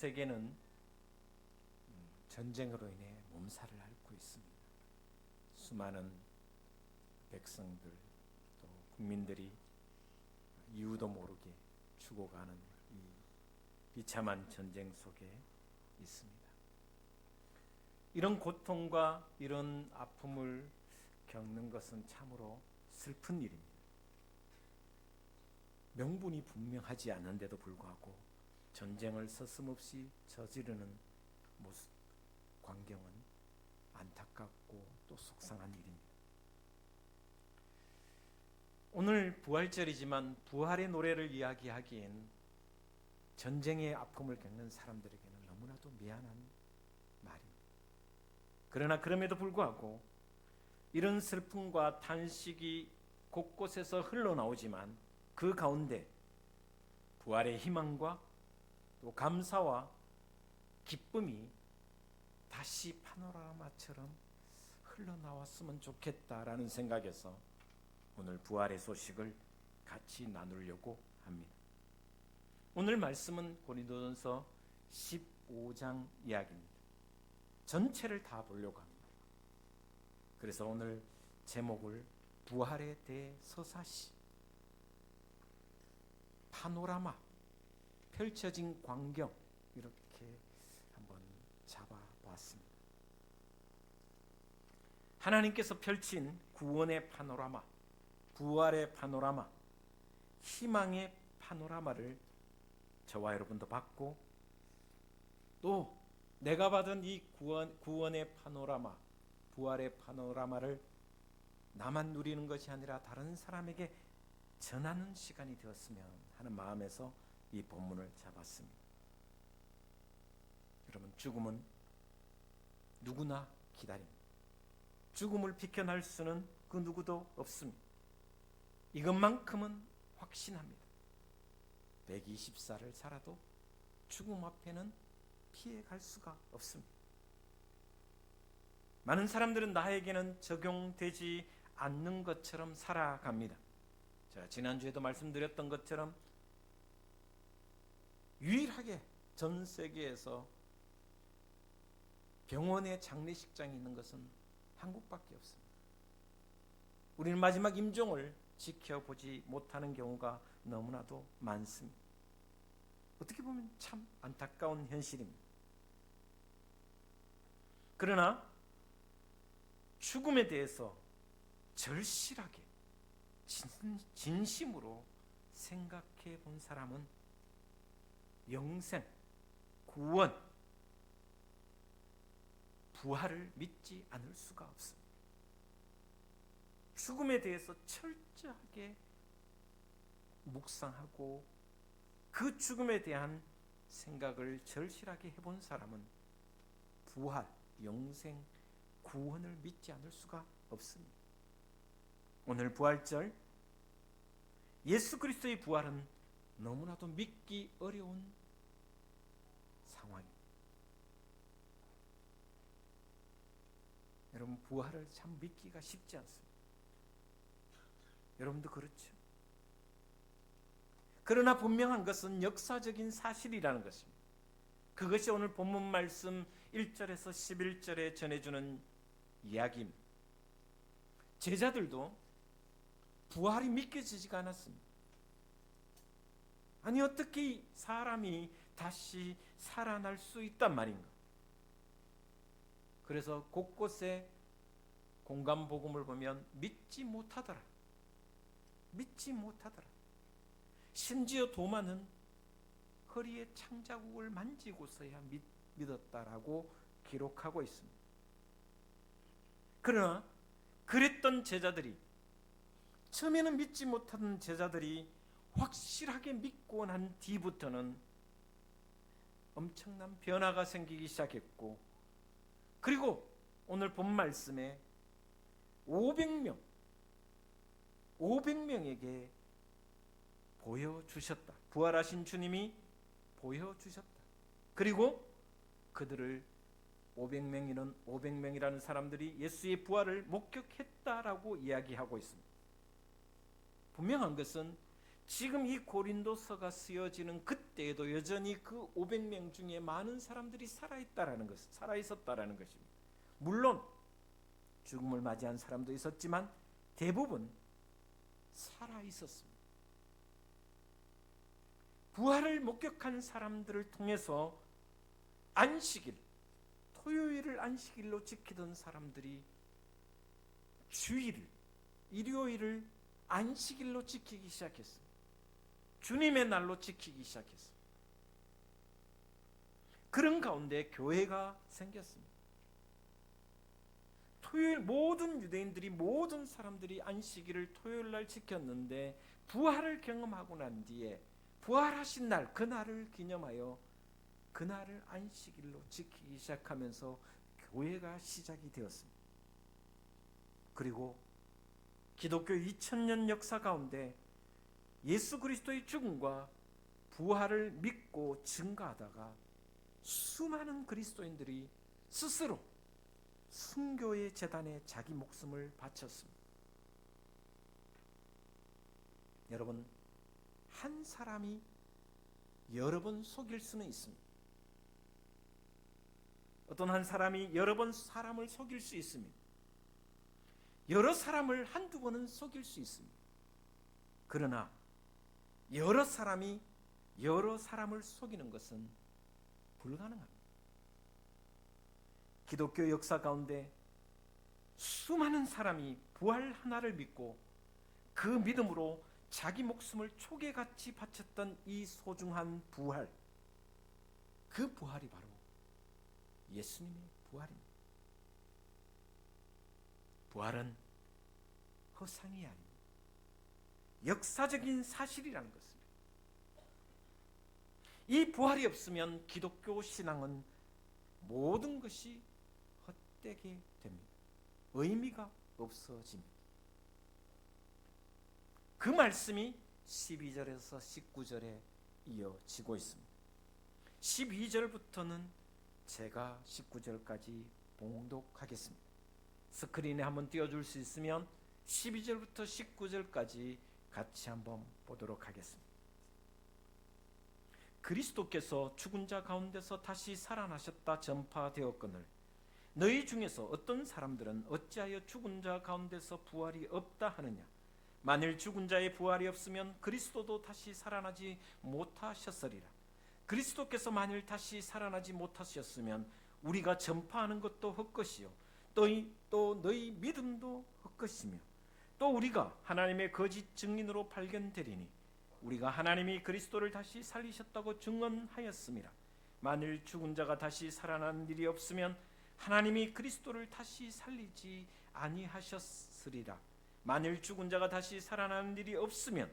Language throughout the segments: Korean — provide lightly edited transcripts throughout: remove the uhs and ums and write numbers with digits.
세계는 전쟁으로 인해 몸살을 앓고 있습니다. 수많은 백성들 또 국민들이 이유도 모르게 죽어가는 이 비참한 전쟁 속에 있습니다. 이런 고통과 이런 아픔을 겪는 것은 참으로 슬픈 일입니다. 명분이 분명하지 않은데도 불구하고 전쟁을 서슴없이 저지르는 모습, 광경은 안타깝고 또 속상한 일입니다. 오늘 부활절이지만 부활의 노래를 이야기하기엔 전쟁의 아픔을 겪는 사람들에게는 너무나도 미안한 말입니다. 그러나 그럼에도 불구하고 이런 슬픔과 탄식이 곳곳에서 흘러나오지만 그 가운데 부활의 희망과 또 감사와 기쁨이 다시 파노라마처럼 흘러나왔으면 좋겠다라는 생각에서 오늘 부활의 소식을 같이 나누려고 합니다. 오늘 말씀은 고린도전서 15장 이야기입니다. 전체를 다 보려고 합니다. 그래서 오늘 제목을 부활에 대해 서사시, 파노라마, 펼쳐진 광경, 이렇게 한번 잡아봤습니다. 하나님께서 펼친 구원의 파노라마, 부활의 파노라마, 희망의 파노라마를 저와 여러분도 받고 또 내가 받은 이 구원의 파노라마, 부활의 파노라마를 나만 누리는 것이 아니라 다른 사람에게 전하는 시간이 되었으면 하는 마음에서 이 본문을 잡았습니다. 여러분, 죽음은 누구나 기다립니다. 죽음을 비켜날 수는 그 누구도 없습니다. 이것만큼은 확신합니다. 120살을 살아도 죽음 앞에는 피해갈 수가 없습니다. 많은 사람들은 나에게는 적용되지 않는 것처럼 살아갑니다. 제가 지난주에도 말씀드렸던 것처럼 유일하게 전 세계에서 병원에 장례식장이 있는 것은 한국밖에 없습니다. 우리는 마지막 임종을 지켜보지 못하는 경우가 너무나도 많습니다. 어떻게 보면 참 안타까운 현실입니다. 그러나 죽음에 대해서 절실하게 진심으로 생각해 본 사람은 영생, 구원, 부활을 믿지 않을 수가 없습니다. 죽음에 대해서 철저하게 묵상하고 그 죽음에 대한 생각을 절실하게 해본 사람은 부활, 영생, 구원을 믿지 않을 수가 없습니다. 오늘 부활절, 예수 그리스도의 부활은 너무나도 믿기 어려운 상황입니다. 여러분, 부활을 참 믿기가 쉽지 않습니다. 여러분도 그렇죠? 그러나 분명한 것은 역사적인 사실이라는 것입니다. 그것이 오늘 본문 말씀 1절에서 11절에 전해주는 이야기입니다. 제자들도 부활이 믿겨지지가 않았습니다. 아니, 어떻게 사람이 다시 살아날 수 있단 말인가? 그래서 곳곳에 공간 복음을 보면 믿지 못하더라. 심지어 도마는 허리에 창자국을 만지고서야 믿었다라고 기록하고 있습니다. 그러나 그랬던 제자들이, 처음에는 믿지 못하던 제자들이 확실하게 믿고 난 뒤부터는 엄청난 변화가 생기기 시작했고, 그리고 오늘 본 말씀에 500명에게 보여주셨다. 부활하신 주님이 보여주셨다. 그리고 그들을 500명이라는 사람들이 예수의 부활을 목격했다라고 이야기하고 있습니다. 분명한 것은 지금 이 고린도서가 쓰여지는 그때에도 여전히 그 500명 중에 많은 사람들이 살아 있었다라는 것입니다. 물론 죽음을 맞이한 사람도 있었지만 대부분 살아 있었습니다. 부활을 목격한 사람들을 통해서 안식일, 토요일을 안식일로 지키던 사람들이 주일을, 일요일을 안식일로 지키기 시작했습니다. 주님의 날로 지키기 시작했습니다. 그런 가운데 교회가 생겼습니다. 토요일 모든 유대인들이, 모든 사람들이 안식일을 토요일 날 지켰는데 부활을 경험하고 난 뒤에 부활하신 날, 그날을 기념하여 그날을 안식일로 지키기 시작하면서 교회가 시작이 되었습니다. 그리고 기독교 2000년 역사 가운데 예수 그리스도의 죽음과 부활을 믿고 증거하다가 수많은 그리스도인들이 스스로 순교의 제단에 자기 목숨을 바쳤습니다. 여러분, 한 사람이 여러 번 속일 수는 있습니다. 어떤 한 사람이 여러 번 사람을 속일 수 있습니다. 여러 사람을 한두 번은 속일 수 있습니다. 그러나 여러 사람이 여러 사람을 속이는 것은 불가능합니다. 기독교 역사 가운데 수많은 사람이 부활 하나를 믿고 그 믿음으로 자기 목숨을 초계같이 바쳤던 이 소중한 부활, 그 부활이 바로 예수님의 부활입니다. 부활은 허상이 아닙니다. 역사적인 사실이라는 것입니다. 이 부활이 없으면 기독교 신앙은 모든 것이 헛되게 됩니다. 의미가 없어집니다. 그 말씀이 12절에서 19절에 이어지고 있습니다. 12절부터는 제가 19절까지 봉독하겠습니다. 스크린에 한번 띄워줄 수 있으면 12절부터 19절까지 같이 한번 보도록 하겠습니다. 그리스도께서 죽은 자 가운데서 다시 살아나셨다 전파되었거늘 너희 중에서 어떤 사람들은 어찌하여 죽은 자 가운데서 부활이 없다 하느냐. 만일 죽은 자의 부활이 없으면 그리스도도 다시 살아나지 못하셨으리라. 그리스도께서 만일 다시 살아나지 못하셨으면 우리가 전파하는 것도 헛것이요 또 너희 믿음도 헛것이며 또 우리가 하나님의 거짓 증인으로 발견되리니 우리가 하나님이 그리스도를 다시 살리셨다고 증언하였습니다. 만일 죽은 자가 다시 살아난 일이 없으면 하나님이 그리스도를 다시 살리지 아니하셨으리라. 만일 죽은 자가 다시 살아나는 일이 없으면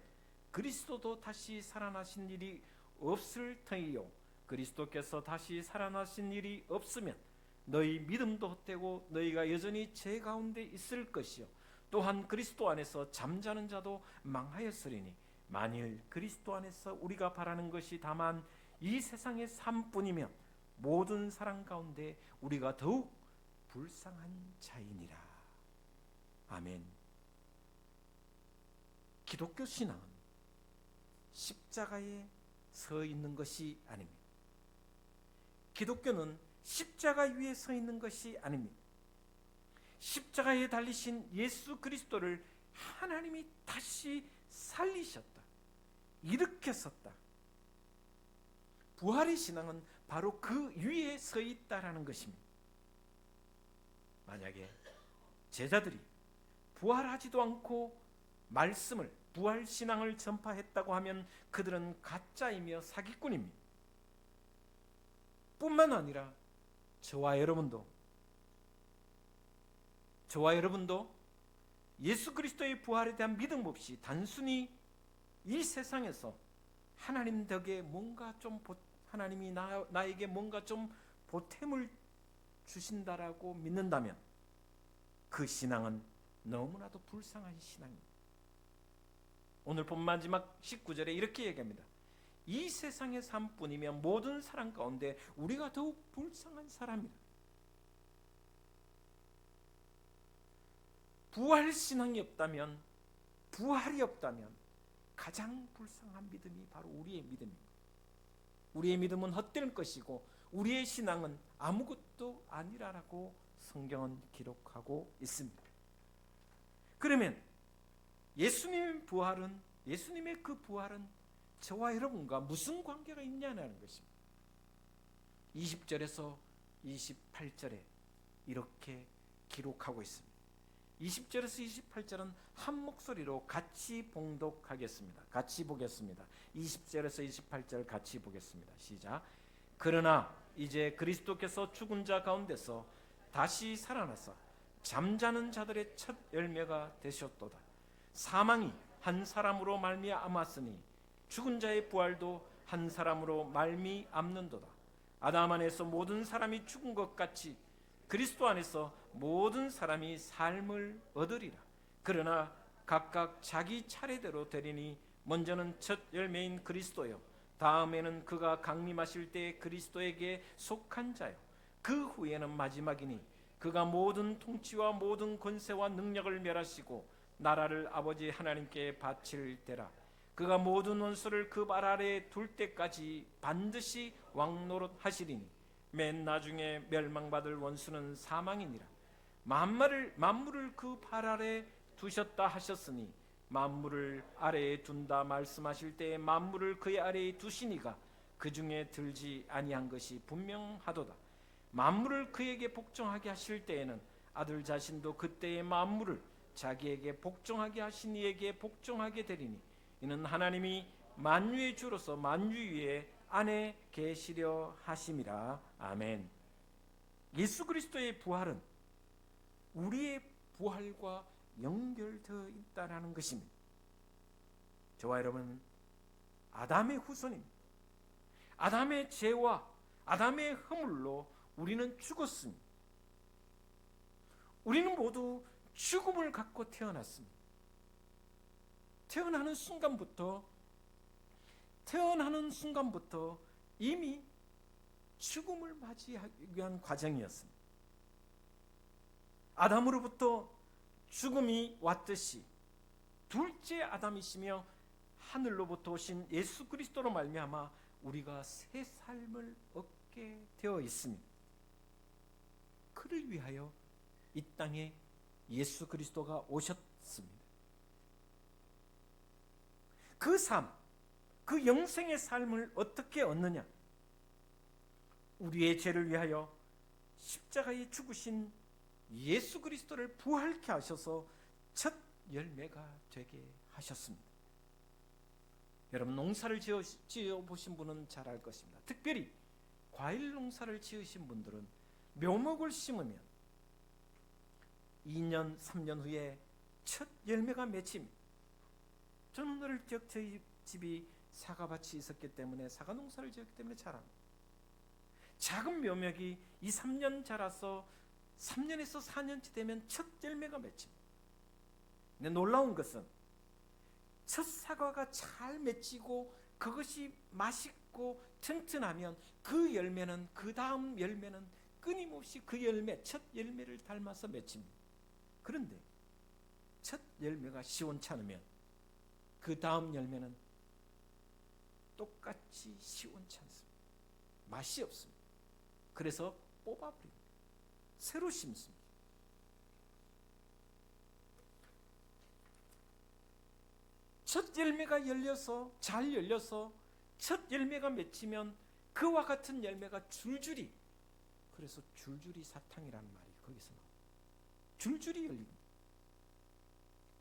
그리스도도 다시 살아나신 일이 없을 터이요 그리스도께서 다시 살아나신 일이 없으면 너희 믿음도 헛되고 너희가 여전히 죄 가운데 있을 것이요 또한 그리스도 안에서 잠자는 자도 망하였으리니 만일 그리스도 안에서 우리가 바라는 것이 다만 이 세상의 삶뿐이면 모든 사람 가운데 우리가 더욱 불쌍한 자이니라. 아멘. 기독교 신앙은 십자가에 서 있는 것이 아닙니다. 기독교는 십자가 위에 서 있는 것이 아닙니다. 십자가에 달리신 예수 그리스도를 하나님이 다시 살리셨다. 일으켰었다. 부활의 신앙은 바로 그 위에 서 있다라는 것입니다. 만약에 제자들이 부활하지도 않고 말씀을, 부활 신앙을 전파했다고 하면 그들은 가짜이며 사기꾼입니다. 뿐만 아니라 저와 여러분도 예수 그리스도의 부활에 대한 믿음 없이 단순히 이 세상에서 하나님 덕에 뭔가 좀 하나님이 나에게 뭔가 좀 보탬을 주신다라고 믿는다면 그 신앙은 너무나도 불쌍한 신앙입니다. 오늘 본 마지막 19절에 이렇게 얘기합니다. 이 세상의 삶뿐이면 모든 사람 가운데 우리가 더욱 불쌍한 사람이다. 부활 신앙이 없다면, 부활이 없다면 가장 불쌍한 믿음이 바로 우리의 믿음입니다. 우리의 믿음은 헛될 것이고 우리의 신앙은 아무것도 아니라고 성경은 기록하고 있습니다. 그러면 예수님의 그 부활은 저와 여러분과 무슨 관계가 있냐는 것입니다. 20절에서 28절에 이렇게 기록하고 있습니다. 20절에서 28절은 한 목소리로 같이 봉독하겠습니다. 같이 보겠습니다. 20절에서 28절 같이 보겠습니다. 시작. 그러나 이제 그리스도께서 죽은 자 가운데서 다시 살아나서 잠자는 자들의 첫 열매가 되셨도다. 사망이 한 사람으로 말미암았으니 죽은 자의 부활도 한 사람으로 말미암는도다. 아담 안에서 모든 사람이 죽은 것 같이 그리스도 안에서 모든 사람이 삶을 얻으리라. 그러나 각각 자기 차례대로 되리니 먼저는 첫 열매인 그리스도요, 다음에는 그가 강림하실 때 그리스도에게 속한 자요, 그 후에는 마지막이니 그가 모든 통치와 모든 권세와 능력을 멸하시고 나라를 아버지 하나님께 바칠 때라. 그가 모든 원수를 그 발 아래에 둘 때까지 반드시 왕노릇하시리니 맨 나중에 멸망받을 원수는 사망이니라. 만물을 그 발 아래 두셨다 하셨으니 만물을 아래에 둔다 말씀하실 때에 만물을 그의 아래에 두시니가 그 중에 들지 아니한 것이 분명하도다. 만물을 그에게 복종하게 하실 때에는 아들 자신도 그때의 만물을 자기에게 복종하게 하신 이에게 복종하게 되리니 이는 하나님이 만유의 주로서 만유 위에 안에 계시려 하심이라. 아멘. 예수 그리스도의 부활은 우리의 부활과 연결되어 있다는 것입니다. 저와 여러분, 아담의 후손입니다. 아담의 죄와 아담의 허물로 우리는 죽었습니다. 우리는 모두 죽음을 갖고 태어났습니다. 태어나는 순간부터 이미 죽음을 맞이하기 위한 과정이었습니다. 아담으로부터 죽음이 왔듯이 둘째 아담이시며 하늘로부터 오신 예수 그리스도로 말미암아 우리가 새 삶을 얻게 되어 있습니다. 그를 위하여 이 땅에 예수 그리스도가 오셨습니다. 그 삶, 그 영생의 삶을 어떻게 얻느냐? 우리의 죄를 위하여 십자가에 죽으신 예수 그리스도를 부활케 하셔서 첫 열매가 되게 하셨습니다. 여러분, 농사를 지어 보신 분은 잘 알 것입니다. 특별히 과일 농사를 지으신 분들은 묘목을 심으면 2년, 3년 후에 첫 열매가 맺힙니다. 저는 어릴 적 저희 집이 사과밭이 있었기 때문에 사과 농사를 지었기 때문에 잘 압니다. 작은 묘목이 2, 3년 자라서 3년에서 4년치 되면 첫 열매가 맺힙니다. 근데 놀라운 것은 첫 사과가 잘 맺히고 그것이 맛있고 튼튼하면 그 열매는, 그 다음 열매는 끊임없이 그 열매, 첫 열매를 닮아서 맺힙니다. 그런데 첫 열매가 시원찮으면 그 다음 열매는 똑같이 시원치 않습니다. 맛이 없습니다. 그래서 뽑아버립니다. 새로 심습니다. 첫 열매가 잘 열려서 첫 열매가 맺히면 그와 같은 열매가 줄줄이, 그래서 줄줄이 사탕이라는 말이 거기서 나옵니다. 줄줄이 열립니다.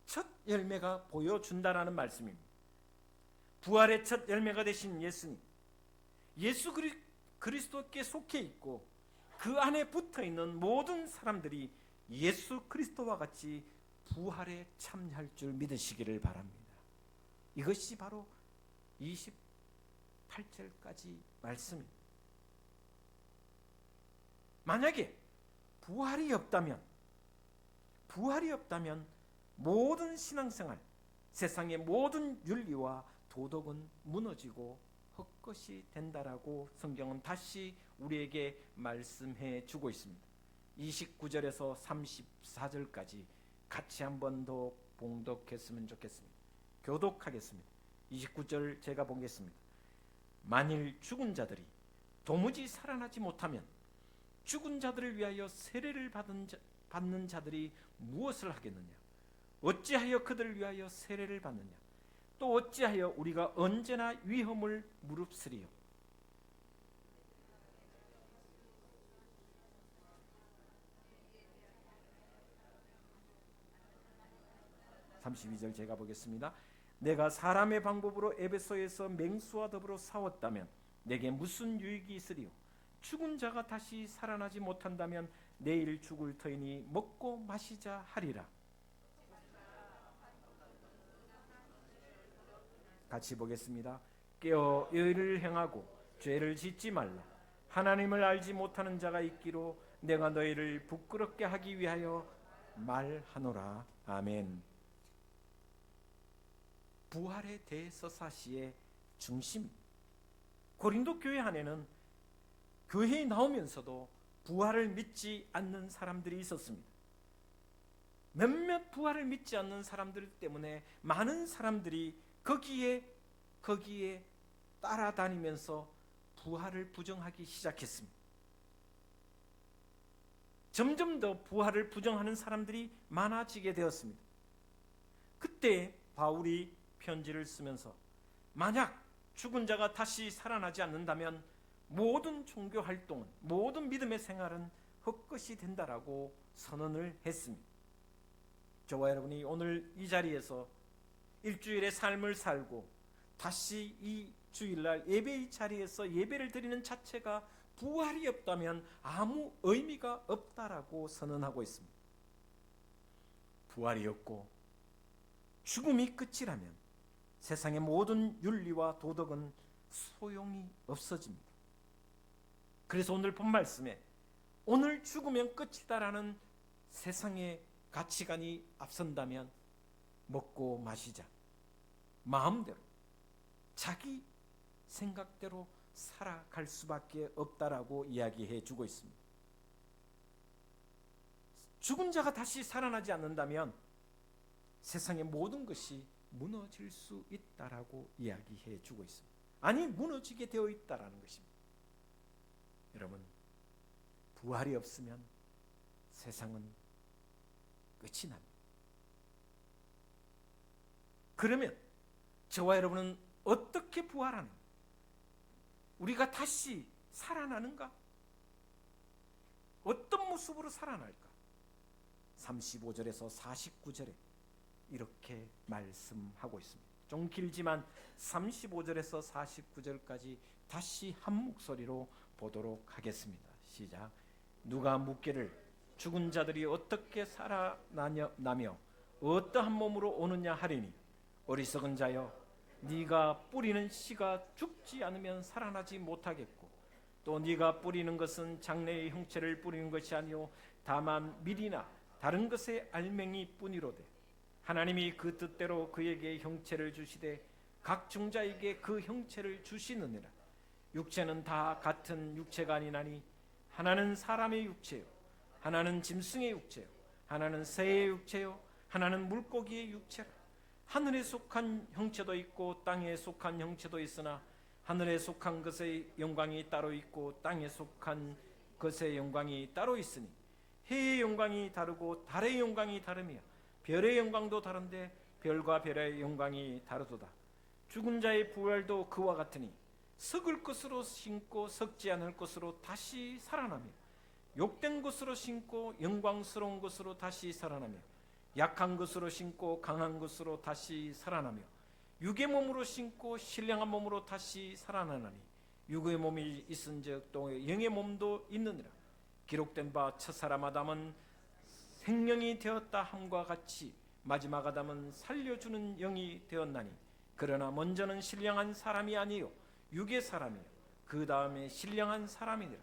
첫 열매가 보여준다라는 말씀입니다. 부활의 첫 열매가 되신 예수님, 예수 그리스도께 속해 있고 그 안에 붙어 있는 모든 사람들이 예수 그리스도와 같이 부활에 참여할 줄 믿으시기를 바랍니다. 이것이 바로 28절까지 말씀입니다. 만약에 부활이 없다면 모든 신앙생활, 세상의 모든 윤리와 도덕은 무너지고 헛것이 된다라고 성경은 다시 우리에게 말씀해 주고 있습니다. 29절에서 34절까지 같이 한 번 더 봉독했으면 좋겠습니다. 교독하겠습니다. 29절 제가 보겠습니다. 만일 죽은 자들이 도무지 살아나지 못하면 죽은 자들을 위하여 세례를 받는 자들이 무엇을 하겠느냐? 어찌하여 그들을 위하여 세례를 받느냐? 또 어찌하여 우리가 언제나 위험을 무릅쓰리요? 32절 제가 보겠습니다. 내가 사람의 방법으로 에베소에서 맹수와 더불어 싸웠다면 내게 무슨 유익이 있으리요? 죽은 자가 다시 살아나지 못한다면 내일 죽을 터이니 먹고 마시자 하리라. 같이 보겠습니다. 깨어 의를 행하고 죄를 짓지 말라. 하나님을 알지 못하는 자가 있기로 내가 너희를 부끄럽게 하기 위하여 말하노라. 아멘. 부활의 대서사시의 중심, 고린도 교회 안에는 교회에 나오면서도 부활을 믿지 않는 사람들이 있었습니다. 몇몇 부활을 믿지 않는 사람들 때문에 많은 사람들이 거기에 따라다니면서 부활을 부정하기 시작했습니다. 점점 더 부활을 부정하는 사람들이 많아지게 되었습니다. 그때 바울이 편지를 쓰면서 만약 죽은 자가 다시 살아나지 않는다면 모든 종교 활동은, 모든 믿음의 생활은 헛것이 된다라고 선언을 했습니다. 저와 여러분이 오늘 이 자리에서 일주일의 삶을 살고 다시 이 주일날 예배의 자리에서 예배를 드리는 자체가 부활이 없다면 아무 의미가 없다라고 선언하고 있습니다. 부활이 없고 죽음이 끝이라면 세상의 모든 윤리와 도덕은 소용이 없어집니다. 그래서 오늘 본 말씀에 오늘 죽으면 끝이다라는 세상의 가치관이 앞선다면 먹고 마시자, 마음대로 자기 생각대로 살아갈 수밖에 없다라고 이야기해 주고 있습니다. 죽은 자가 다시 살아나지 않는다면 세상의 모든 것이 무너질 수 있다라고 이야기해 주고 있습니다. 아니, 무너지게 되어 있다라는 것입니다. 여러분, 부활이 없으면 세상은 끝이 납니다. 그러면 저와 여러분은 어떻게 부활하는가? 우리가 다시 살아나는가? 어떤 모습으로 살아날까? 35절에서 49절에 이렇게 말씀하고 있습니다. 좀 길지만 35절에서 49절까지 다시 한 목소리로 보도록 하겠습니다. 시작. 누가 묻기를 죽은 자들이 어떻게 살아나며 어떠한 몸으로 오느냐 하리니 어리석은 자여, 네가 뿌리는 씨가 죽지 않으면 살아나지 못하겠고 또 네가 뿌리는 것은 장래의 형체를 뿌리는 것이 아니요 다만 밀이나 다른 것의 알맹이 뿐이로되 하나님이 그 뜻대로 그에게 형체를 주시되 각 중자에게 그 형체를 주시느니라. 육체는 다 같은 육체가 아니나니 하나는 사람의 육체요 하나는 짐승의 육체요 하나는 새의 육체요 하나는 물고기의 육체라. 하늘에 속한 형체도 있고 땅에 속한 형체도 있으나 하늘에 속한 것의 영광이 따로 있고 땅에 속한 것의 영광이 따로 있으니 해의 영광이 다르고 달의 영광이 다르며 별의 영광도 다른데 별과 별의 영광이 다르도다. 죽은 자의 부활도 그와 같으니 썩을 것으로 신고 썩지 않을 것으로 다시 살아나며 욕된 것으로 신고 영광스러운 것으로 다시 살아나며 약한 것으로 신고 강한 것으로 다시 살아나며 육의 몸으로 신고 신령한 몸으로 다시 살아나나니 육의 몸이 있은즉 또 영의 몸도 있느니라. 기록된 바 첫사람 아담은 생명이 되었다 함과 같이 마지막 아담은 살려주는 영이 되었나니 그러나 먼저는 신령한 사람이 아니요 육의 사람이요 그 다음에 신령한 사람이니라.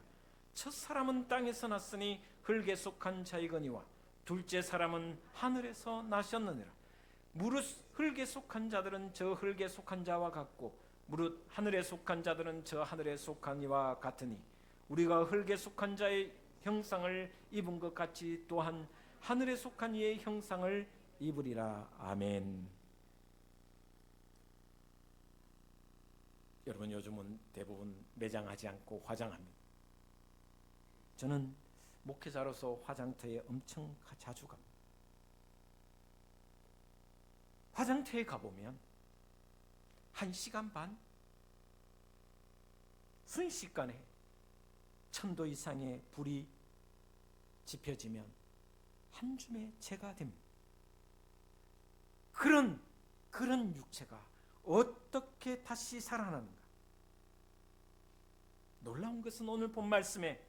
첫사람은 땅에서 났으니 흙에 속한 자이거니와 둘째 사람은 하늘에서 나셨느니라. 무릇 흙에 속한 자들은 저 흙에 속한 자와 같고 무릇 하늘에 속한 자들은 저 하늘에 속한 이와 같으니 우리가 흙에 속한 자의 형상을 입은 것 같이 또한 하늘에 속한 이의 형상을 입으리라. 아멘. 여러분 요즘은 대부분 매장하지 않고 화장합니다. 저는 목회자로서 화장터에 엄청 자주 갑니다. 화장터에 가보면 1시간 반 순식간에 1000도 이상의 불이 지펴지면 한 줌의 재가 됩니다. 그런 육체가 어떻게 다시 살아나는가? 놀라운 것은 오늘 본 말씀에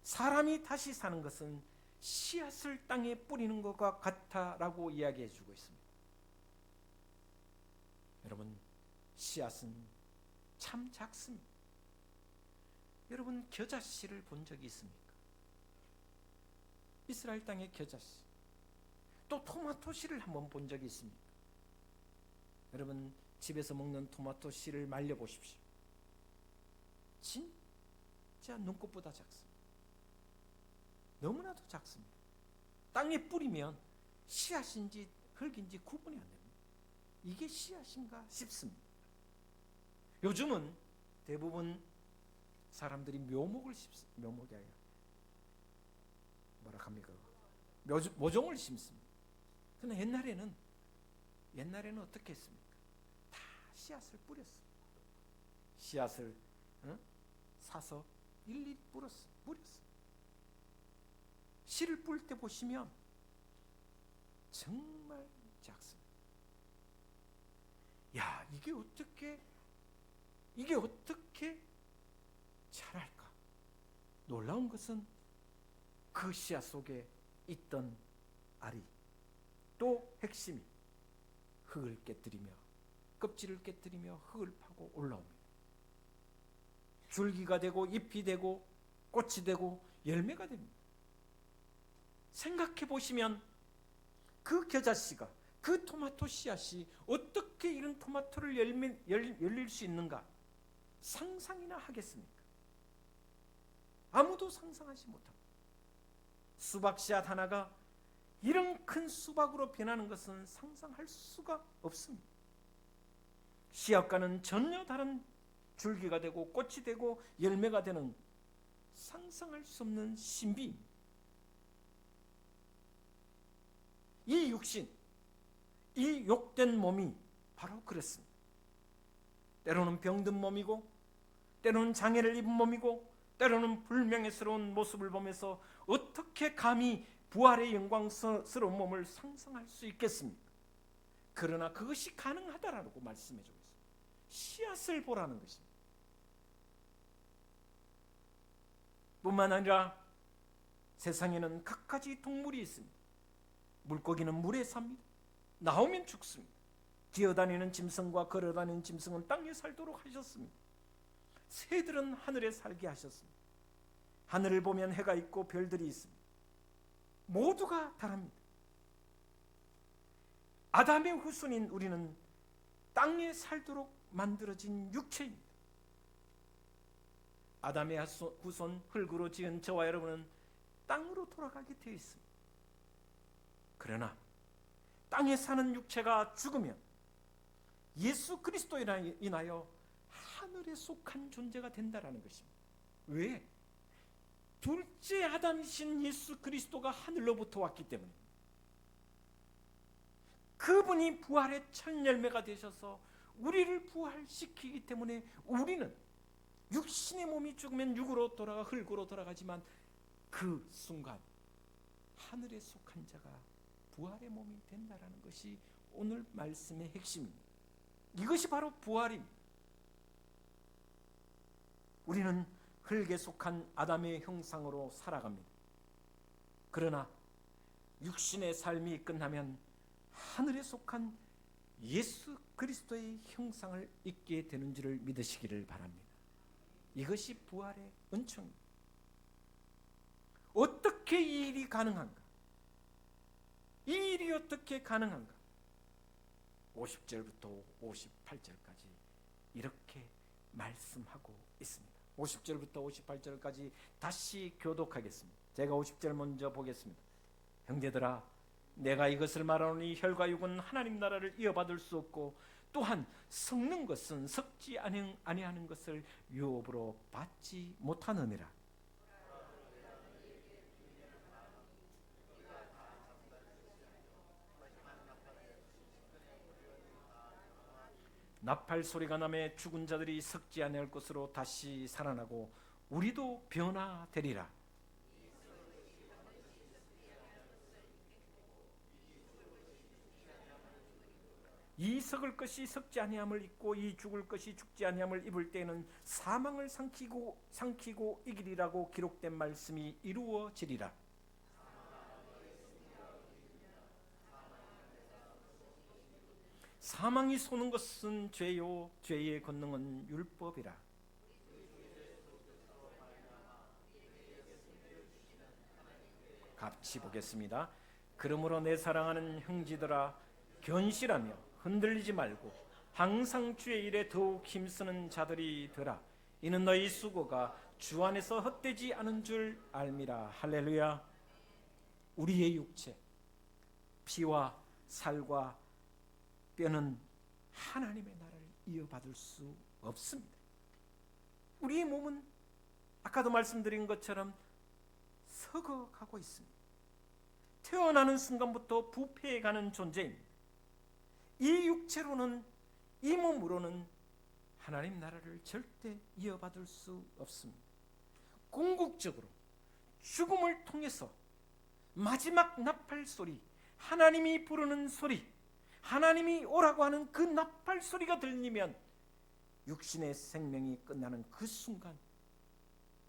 사람이 다시 사는 것은 씨앗을 땅에 뿌리는 것과 같다라고 이야기해 주고 있습니다. 여러분, 씨앗은 참 작습니다. 여러분, 겨자씨를 본 적이 있습니까? 이스라엘 땅의 겨자씨. 또 토마토 씨를 한번 본 적이 있습니까? 여러분, 집에서 먹는 토마토 씨를 말려 보십시오. 진짜 눈꽃보다 작습니다. 너무나도 작습니다. 땅에 뿌리면 씨앗인지 흙인지 구분이 안 됩니다. 이게 씨앗인가 싶습니다. 요즘은 대부분 사람들이 묘목이 아니라 뭐라 합니까? 모종을 심습니다. 그러나 옛날에는 어떻게 했습니까? 다 씨앗을 뿌렸습니다. 씨앗을 사서 일일이 뿌렸습니다. 씨를 뿌릴 때 보시면 정말 작습니다. 야, 이게 어떻게 자랄까? 놀라운 것은 그 씨앗 속에 있던 알이 또 핵심이 흙을 깨뜨리며 껍질을 깨뜨리며 흙을 파고 올라옵니다. 줄기가 되고 잎이 되고 꽃이 되고 열매가 됩니다. 생각해 보시면 그 겨자씨가, 그 토마토 씨앗이 어떻게 이런 토마토를 열릴 수 있는가 상상이나 하겠습니까? 아무도 상상하지 못합니다. 수박 씨앗 하나가 이런 큰 수박으로 변하는 것은 상상할 수가 없습니다. 씨앗과는 전혀 다른 줄기가 되고 꽃이 되고 열매가 되는 상상할 수 없는 신비입니다. 이 육신, 이 욕된 몸이 바로 그렇습니다. 때로는 병든 몸이고, 때로는 장애를 입은 몸이고, 때로는 불명예스러운 모습을 보면서 어떻게 감히 부활의 영광스러운 몸을 상상할 수 있겠습니까? 그러나 그것이 가능하다라고 말씀해 주고 있습니다. 씨앗을 보라는 것입니다. 뿐만 아니라 세상에는 갖가지 동물이 있습니다. 물고기는 물에 삽니다. 나오면 죽습니다. 기어다니는 짐승과 걸어다니는 짐승은 땅에 살도록 하셨습니다. 새들은 하늘에 살게 하셨습니다. 하늘을 보면 해가 있고 별들이 있습니다. 모두가 다릅니다. 아담의 후손인 우리는 땅에 살도록 만들어진 육체입니다. 아담의 후손 흙으로 지은 저와 여러분은 땅으로 돌아가게 되어 있습니다. 그러나 땅에 사는 육체가 죽으면 예수 그리스도에 인하여 하늘에 속한 존재가 된다라는 것입니다. 왜? 둘째 아담이신 예수 그리스도가 하늘로부터 왔기 때문입니다. 그분이 부활의 첫 열매가 되셔서 우리를 부활시키기 때문에 우리는 육신의 몸이 죽으면 육으로 돌아가 흙으로 돌아가지만 그 순간 하늘에 속한 자가 부활의 몸이 된다라는 것이 오늘 말씀의 핵심입니다. 이것이 바로 부활입니다. 우리는 흙에 속한 아담의 형상으로 살아갑니다. 그러나 육신의 삶이 끝나면 하늘에 속한 예수 그리스도의 형상을 입게 되는 줄을 믿으시기를 바랍니다. 이것이 부활의 은총입니다. 어떻게 이 일이 가능한가? 이 일이 어떻게 가능한가? 50절부터 58절까지 이렇게 말씀하고 있습니다. 50절부터 58절까지 다시 교독하겠습니다. 제가 50절 먼저 보겠습니다. 형제들아, 내가 이것을 말하노니 혈과 육은 하나님 나라를 이어받을 수 없고 또한 섞는 것은 섞지 아니하는 것을 유업으로 받지 못하느니라. 나팔 소리가 나매 죽은 자들이 섞지 아니할 것으로 다시 살아나고 우리도 변화되리라. 이 섞을 것이 섞지 아니함을 입고 이 죽을 것이 죽지 아니함을 입을 때에는 사망을 삼키고 이기리라고 기록된 말씀이 이루어지리라. 사망이 쏘는 것은 죄요 죄의 권능은 율법이라. 같이 보겠습니다. 그러므로 내 사랑하는 형제들아 견실하며 흔들리지 말고 항상 주의 일에 더욱 힘쓰는 자들이 되라. 이는 너희 수고가 주 안에서 헛되지 않은 줄 알미라. 할렐루야. 우리의 육체, 피와 살과 뼈는 하나님의 나라를 이어받을 수 없습니다. 우리의 몸은 아까도 말씀드린 것처럼 썩어가고 있습니다. 태어나는 순간부터 부패해가는 존재입니다. 이 육체로는, 이 몸으로는 하나님 나라를 절대 이어받을 수 없습니다. 궁극적으로 죽음을 통해서 마지막 나팔 소리, 하나님이 부르는 소리, 하나님이 오라고 하는 그 나팔 소리가 들리면 육신의 생명이 끝나는 그 순간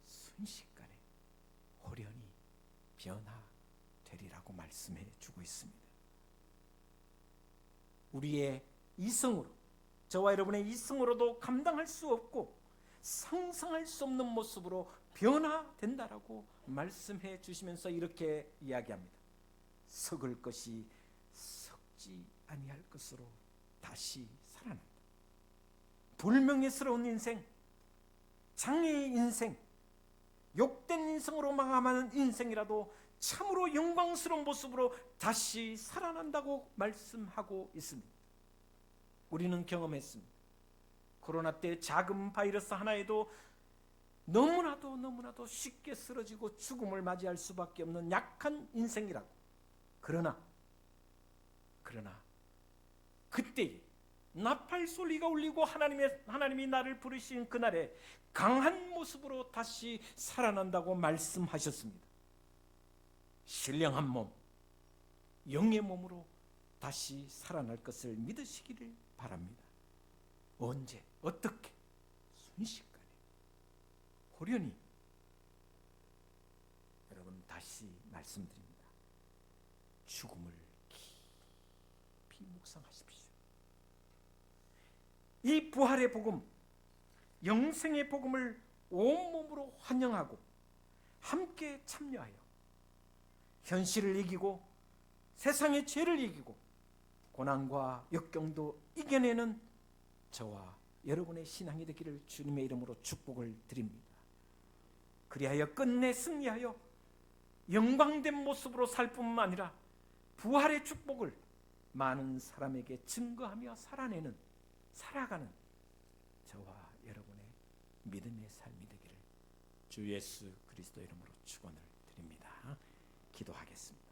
순식간에 호련히 변화되리라고 말씀해 주고 있습니다. 우리의 이성으로, 저와 여러분의 이성으로도 감당할 수 없고 상상할 수 없는 모습으로 변화된다라고 말씀해 주시면서 이렇게 이야기합니다. 썩을 것이 썩지 아니할 것으로 다시 살아난다. 불명예스러운 인생, 장애의 인생, 욕된 인생으로 마감하는 인생이라도 참으로 영광스러운 모습으로 다시 살아난다고 말씀하고 있습니다. 우리는 경험했습니다. 코로나 때 작은 바이러스 하나에도 너무나도 쉽게 쓰러지고 죽음을 맞이할 수밖에 없는 약한 인생이라고. 그러나 그때에 나팔 소리가 울리고 하나님이 나를 부르신 그날에 강한 모습으로 다시 살아난다고 말씀하셨습니다. 신령한 몸, 영의 몸으로 다시 살아날 것을 믿으시기를 바랍니다. 언제, 어떻게? 순식간에 호련히. 여러분, 다시 말씀드립니다. 죽음을 깊이 묵상하십시오. 이 부활의 복음, 영생의 복음을 온몸으로 환영하고 함께 참여하여 현실을 이기고 세상의 죄를 이기고 고난과 역경도 이겨내는 저와 여러분의 신앙이 되기를 주님의 이름으로 축복을 드립니다. 그리하여 끝내 승리하여 영광된 모습으로 살 뿐만 아니라 부활의 축복을 많은 사람에게 증거하며 살아가는 저와 여러분의 믿음의 삶이 되기를 주 예수 그리스도 이름으로 축원을 드립니다. 기도하겠습니다.